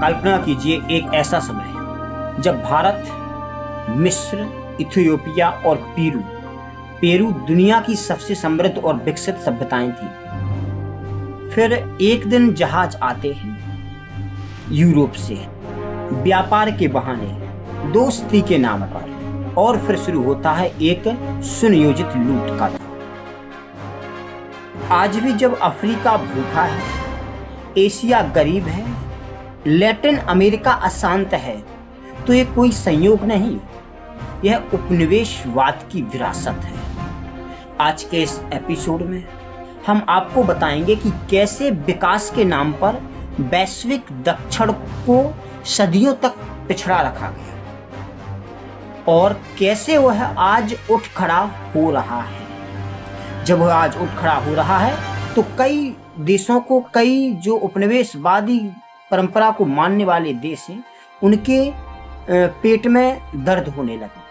कल्पना कीजिए एक ऐसा समय जब भारत, मिस्र, इथियोपिया और पेरू दुनिया की सबसे समृद्ध और विकसित सभ्यताएं थी। फिर एक दिन जहाज आते हैं यूरोप से व्यापार के बहाने, दोस्ती के नाम पर, और फिर शुरू होता है एक सुनियोजित लूट का दौर। आज भी जब अफ्रीका भूखा है, एशिया गरीब है, लैटिन अमेरिका अशांत है, तो ये कोई संयोग नहीं, यह उपनिवेशवाद की विरासत है। आज के इस एपिसोड में हम आपको बताएंगे कि कैसे विकास के नाम पर वैश्विक दक्षिण को सदियों तक पिछड़ा रखा गया और कैसे वह आज उठ खड़ा हो रहा है। जब वह आज उठ खड़ा हो रहा है तो कई देशों को, कई जो उपनिवेशवादी परंपरा को मानने वाले देश हैं, उनके पेट में दर्द होने लगा।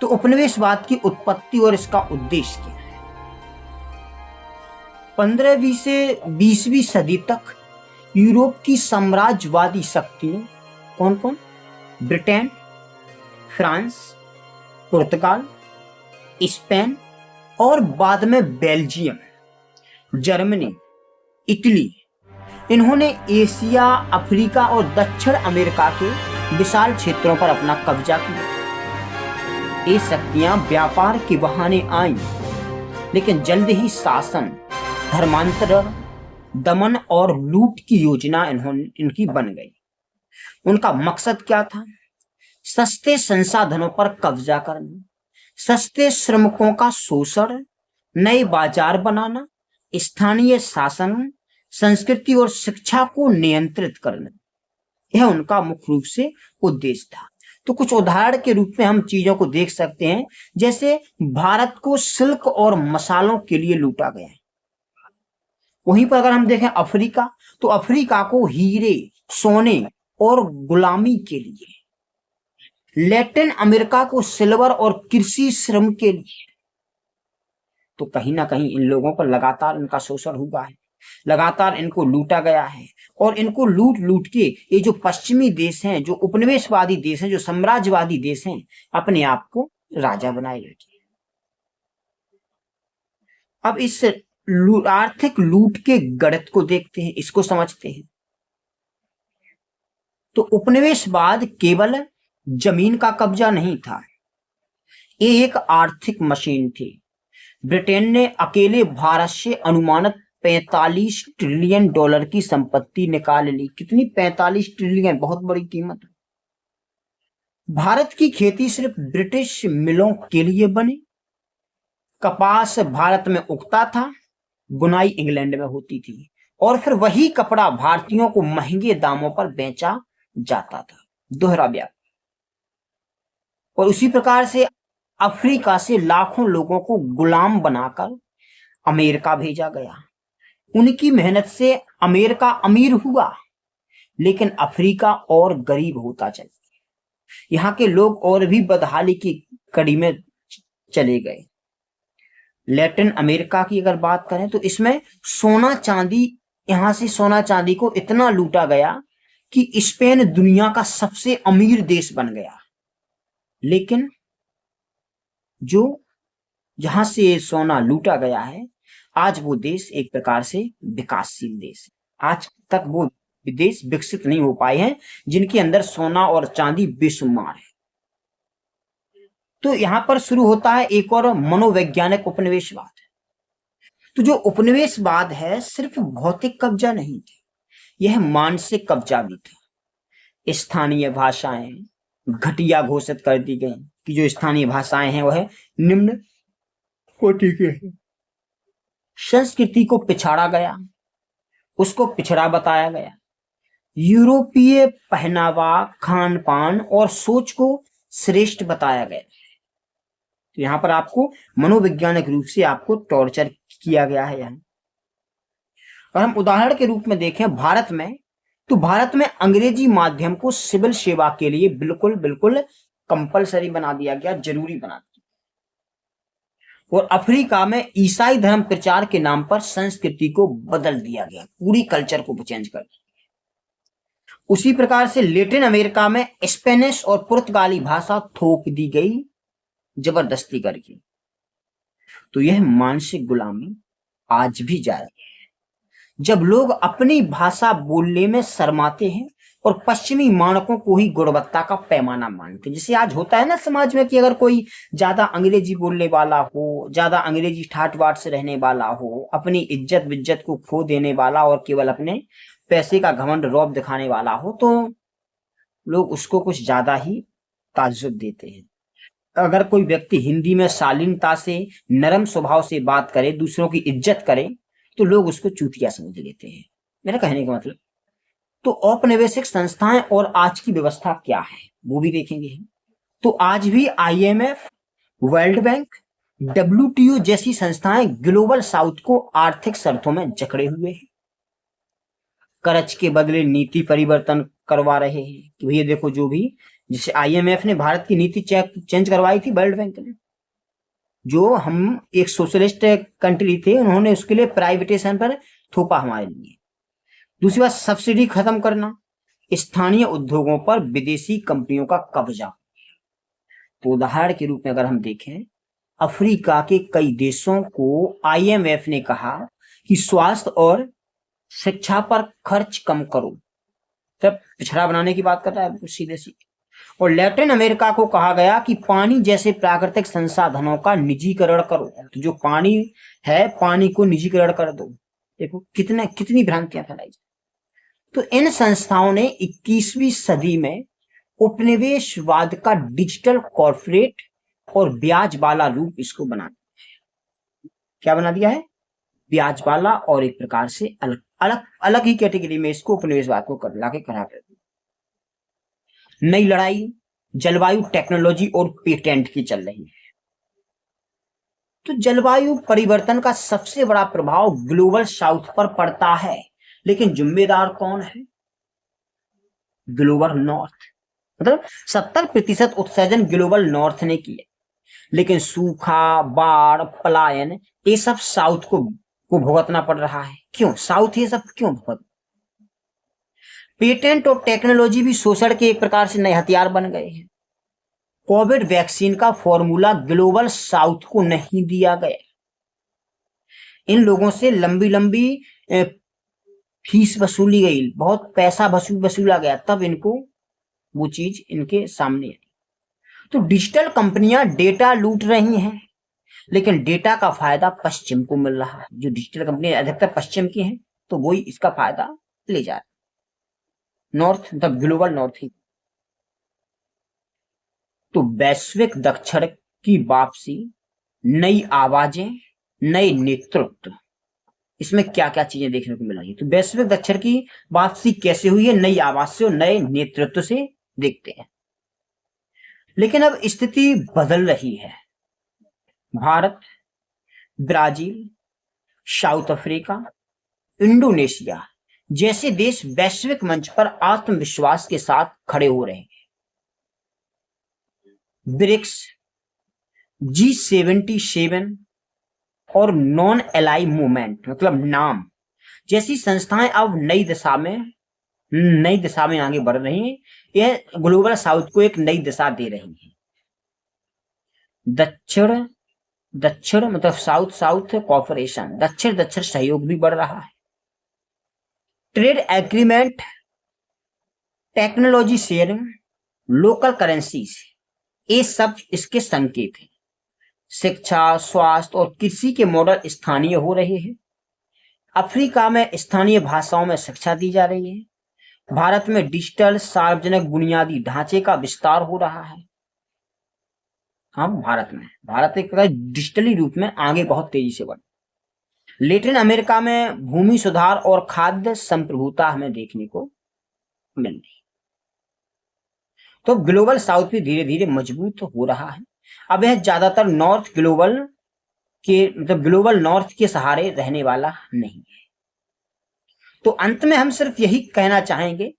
तो उपनिवेशवाद की उत्पत्ति और इसका उद्देश्य क्या है? 15वीं से 20वीं सदी तक यूरोप की साम्राज्यवादी शक्तियों कौन कौन? ब्रिटेन, फ्रांस, पुर्तगाल, स्पेन और बाद में बेल्जियम, जर्मनी, इटली, इन्होंने एशिया, अफ्रीका और दक्षिण अमेरिका के विशाल क्षेत्रों पर अपना कब्जा किया। ये शक्तियां व्यापार के बहाने आईं, लेकिन जल्द ही शासन, धर्मांतरण, दमन और लूट की योजना इनकी बन गई। उनका मकसद क्या था? सस्ते संसाधनों पर कब्जा करना, सस्ते श्रमिकों का शोषण, नए बाजार बनाना, स्थानीय शासन, संस्कृति और शिक्षा को नियंत्रित करना, यह उनका मुख्य रूप से उद्देश्य था। तो कुछ उदाहरण के रूप में हम चीजों को देख सकते हैं, जैसे भारत को सिल्क और मसालों के लिए लूटा गया है। वहीं पर अगर हम देखें अफ्रीका, तो अफ्रीका को हीरे, सोने और गुलामी के लिए, लैटिन अमेरिका को सिल्वर और कृषि श्रम के लिए। तो कहीं ना कहीं इन लोगों पर लगातार इनका शोषण हुआ है, लगातार इनको लूटा गया है, और इनको लूट लूट के ये जो पश्चिमी देश हैं, जो उपनिवेशवादी देश हैं, जो साम्राज्यवादी देश हैं, अपने आप को राजा बनाए रखे। अब इस आर्थिक लूट के गणित को देखते हैं, इसको समझते हैं। तो उपनिवेशवाद केवल जमीन का कब्जा नहीं था, ये एक आर्थिक मशीन थी। ब्रिटेन ने अकेले भारत से अनुमानित 45 ट्रिलियन डॉलर की संपत्ति निकाल ली। कितनी? 45 ट्रिलियन, बहुत बड़ी कीमत। भारत की खेती सिर्फ ब्रिटिश मिलों के लिए बनी। कपास भारत में उगता था, बुनाई इंग्लैंड में होती थी, और फिर वही कपड़ा भारतीयों को महंगे दामों पर बेचा जाता था। दोहरा व्यापार। और उसी प्रकार से अफ्रीका से लाखों लोगों को गुलाम बनाकर अमेरिका भेजा गया। उनकी मेहनत से अमेरिका अमीर हुआ, लेकिन अफ्रीका और गरीब होता चला गया। यहाँ के लोग और भी बदहाली की कड़ी में चले गए। लैटिन अमेरिका की अगर बात करें तो इसमें सोना चांदी, यहां से सोना चांदी को इतना लूटा गया कि स्पेन दुनिया का सबसे अमीर देश बन गया। लेकिन जो जहां से सोना लूटा गया है, आज वो देश एक प्रकार से विकासशील देश है। आज तक वो देश विकसित नहीं हो पाए हैं जिनके अंदर सोना और चांदी बेशुमार है। तो यहां पर शुरू होता है एक और मनोवैज्ञानिक उपनिवेशवाद। तो जो उपनिवेशवाद है, सिर्फ भौतिक कब्जा नहीं था, यह मानसिक कब्जा भी था। स्थानीय भाषाएं घटिया घोषित कर दी गई कि जो स्थानीय भाषाएं हैं वह निम्न कोटि के हैं। संस्कृति को पिछाड़ा गया, उसको पिछड़ा बताया गया। यूरोपीय पहनावा, खान पान और सोच को श्रेष्ठ बताया गया। तो यहां पर आपको मनोवैज्ञानिक रूप से आपको टॉर्चर किया गया है। यहाँ और हम उदाहरण के रूप में देखें भारत में, तो भारत में अंग्रेजी माध्यम को सिविल सेवा के लिए बिल्कुल बिल्कुल कंपलसरी बना दिया गया, जरूरी बना दिया। और अफ्रीका में ईसाई धर्म प्रचार के नाम पर संस्कृति को बदल दिया गया, पूरी कल्चर को चेंज कर दिया। उसी प्रकार से लैटिन अमेरिका में स्पेनिश और पुर्तगाली भाषा थोप दी गई जबरदस्ती करके। तो यह मानसिक गुलामी आज भी जारी है, जब लोग अपनी भाषा बोलने में शर्माते हैं और पश्चिमी मानकों को ही गुणवत्ता का पैमाना मानते हैं। जैसे आज होता है ना समाज में कि अगर कोई ज्यादा अंग्रेजी बोलने वाला हो, ज्यादा अंग्रेजी ठाट बाट से रहने वाला हो, अपनी इज्जत विज्जत को खो देने वाला और केवल अपने पैसे का घमंड रौब दिखाने वाला हो, तो लोग उसको कुछ ज्यादा ही ताज्जुब देते हैं। अगर कोई व्यक्ति हिंदी में शालीनता से, नरम स्वभाव से बात करे, दूसरों की इज्जत करे, तो लोग उसको चूतिया समझ लेते हैं। मेरा कहने का मतलब, तो औपनिवेशिक संस्थाएं और आज की व्यवस्था क्या है वो भी देखेंगे। तो आज भी IMF, वर्ल्ड बैंक, WTO जैसी संस्थाएं ग्लोबल साउथ को आर्थिक शर्तों में जकड़े हुए हैं, कर्ज के बदले नीति परिवर्तन करवा रहे हैं कि भैया देखो, जो भी, जैसे IMF ने भारत की नीति चेंज करवाई थी, वर्ल्ड बैंक ने, जो हम एक सोशलिस्ट कंट्री थे, उन्होंने उसके लिए प्राइवेटाइजेशन पर थोपा हमारे लिए। दूसरी बात, सब्सिडी खत्म करना, स्थानीय उद्योगों पर विदेशी कंपनियों का कब्जा। तो उदाहरण के रूप में अगर हम देखें, अफ्रीका के कई देशों को IMF ने कहा कि स्वास्थ्य और शिक्षा पर खर्च कम करो, तब पिछड़ा बनाने की बात कर रहा है सीधे सीधे। और लैटिन अमेरिका को कहा गया कि पानी जैसे प्राकृतिक संसाधनों का निजीकरण करो, तो जो पानी है, पानी को निजीकरण कर दो। देखो कितनी भ्रांतियां फैलाई। तो इन संस्थाओं ने 21वीं सदी में उपनिवेशवाद का डिजिटल कॉर्पोरेट और ब्याज वाला रूप इसको बना दिया। क्या बना दिया है? ब्याज वाला, और एक प्रकार से अलग ही कैटेगरी में इसको उपनिवेशवाद को लाके खड़ा कर दिया। नई लड़ाई जलवायु, टेक्नोलॉजी और पेटेंट की चल रही है। तो जलवायु परिवर्तन का सबसे बड़ा प्रभाव ग्लोबल साउथ पर पड़ता है, लेकिन जिम्मेदार कौन है? Global north. मतलब 70% उत्सर्जन ग्लोबल नॉर्थ ने किया, लेकिन सूखा, बाढ़, पलायन, ये सब साउथ को भुगतना पड़ रहा है। क्यों साउथ ये सब क्यों भुगत? पेटेंट और टेक्नोलॉजी भी शोषण के एक प्रकार से नए हथियार बन गए हैं। कोविड वैक्सीन का फॉर्मूला ग्लोबल साउथ को नहीं दिया गया। इन लोगों से लंबी लंबी फीस वसूली गई, बहुत पैसा वसूला गया, तब इनको वो चीज इनके सामने आई। तो डिजिटल कंपनियां डेटा लूट रही हैं, लेकिन डेटा का फायदा पश्चिम को मिल रहा है। जो डिजिटल कंपनियां अधिकतर पश्चिम की हैं, तो वही इसका फायदा ले जा रहे। नॉर्थ मतलब ग्लोबल नॉर्थ ही। तो वैश्विक दक्षिण की वापसी, नई आवाजें, नए नेतृत्व, इसमें क्या क्या चीजें देखने को मिल रही है। तो वैश्विक दक्षिण की वापसी कैसे हुई है? नई आवाज से और नए नेतृत्व से देखते हैं। लेकिन अब स्थिति बदल रही है। Bharat, Brazil, south Africa, Indonesia जैसे देश वैश्विक मंच पर आत्मविश्वास के साथ खड़े हो रहे हैं। ब्रिक्स, G77 और नॉन एलाई मूवमेंट, मतलब नाम जैसी संस्थाएं अब नई दिशा में आगे बढ़ रही हैं। यह ग्लोबल साउथ को एक नई दिशा दे रही है। दक्षिण मतलब साउथ साउथ कॉर्पोरेशन, दक्षिण सहयोग भी बढ़ रहा है। Trade agreement, technology sharing, local currencies, ये सब इसके संकेत हैं। शिक्षा, स्वास्थ्य और कृषि के मॉडल स्थानीय हो रहे हैं। अफ्रीका में स्थानीय भाषाओं में शिक्षा दी जा रही है। भारत में डिजिटल सार्वजनिक बुनियादी ढांचे का विस्तार हो रहा है। हम भारत एक प्रकार डिजिटली रूप में आगे बहुत तेजी से बढ़। लैटिन अमेरिका में भूमि सुधार और खाद्य संप्रभुता हमें देखने को मिल रही। तो ग्लोबल साउथ भी धीरे धीरे मजबूत हो रहा है। अब यह ज्यादातर ग्लोबल नॉर्थ के सहारे रहने वाला नहीं है। तो अंत में हम सिर्फ यही कहना चाहेंगे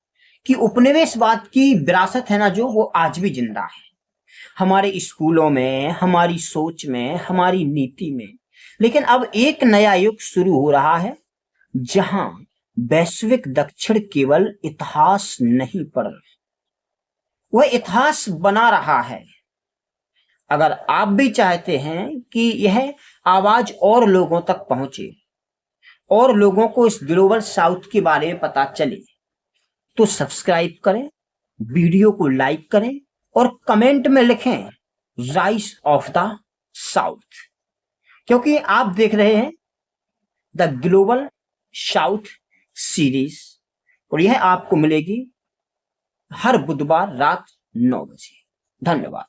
कि उपनिवेशवाद की विरासत है ना, जो वो आज भी जिंदा है हमारे स्कूलों में, हमारी सोच में, हमारी नीति में। लेकिन अब एक नया युग शुरू हो रहा है, जहां वैश्विक दक्षिण केवल इतिहास नहीं पढ़ रहा, वह इतिहास बना रहा है। अगर आप भी चाहते हैं कि यह आवाज और लोगों तक पहुंचे और लोगों को इस ग्लोबल साउथ के बारे में पता चले, तो सब्सक्राइब करें, वीडियो को लाइक करें और कमेंट में लिखें राइज ऑफ द साउथ, क्योंकि आप देख रहे हैं द ग्लोबल साउथ सीरीज और यह आपको मिलेगी हर बुधवार रात 9 बजे। धन्यवाद।